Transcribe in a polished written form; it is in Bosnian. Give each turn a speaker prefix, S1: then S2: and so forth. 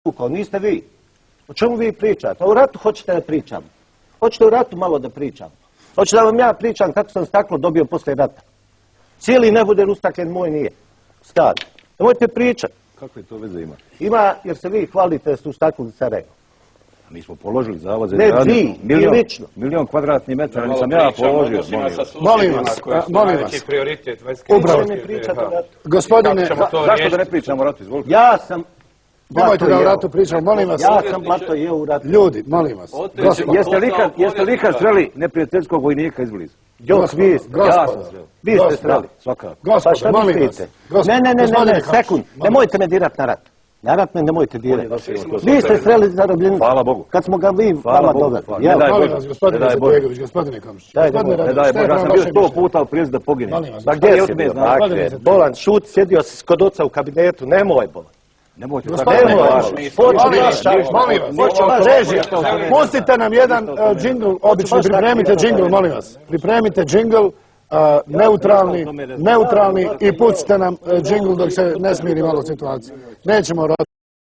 S1: povukao, niste vi. O čemu vi pričate? O ratu hoćete da pričam. Hoćete o ratu malo da pričam. Hoćete da vam ja pričam kako sam staklo dobio posle rata. Cijeli neboder ustaklen moj nije. Stari. Nemojte pričati.
S2: Kakve to veze ima?
S1: Ima jer se vi hvalite da ste ustaknuli Sarajevo.
S2: Mi smo položili zavod za
S1: Ne vi, vi lično.
S2: Milion kvadratnih metara nisam ja položio.
S3: Molim vas.
S1: Upravo mi pričate o ratu.
S3: Gospodine,
S2: Zašto da ne pričamo o ratu? Izvolite.
S1: Ja sam
S3: nemojte da o ratu pričamo, molim vas.
S1: Ja sam blato jeo u ratu.
S3: Ljudi, molim vas.
S2: Jeste li ikad sreli neprijateljskog vojnika izbliza?
S1: Jok, vi ste sreli.
S2: Svakako.
S1: Pa šta mislite? Ne, sekund. Nemojte me dirati na rat. Na rat me nemojte dirati. Vi ste sreli zarobljenicu.
S2: Hvala Bogu.
S1: Kad smo ga vi vama doveli.
S3: Molim vas, gospodine Zabegović, gospodine Komšić.
S2: Ne daj Bože, ja sam bio 100 puta u prijezdu da poginem.
S1: Ma gdje si bio? Bolan, šut, sjedio si kod oca u kabinetu. Nemoj, Bolan.
S2: Nemojte
S3: pustite nam jedan džingl, obično pripremite džingl, molim vas. Pripremite džingl, neutralni i pustite nam džingl dok se ne smiri malo situacija. Nećemo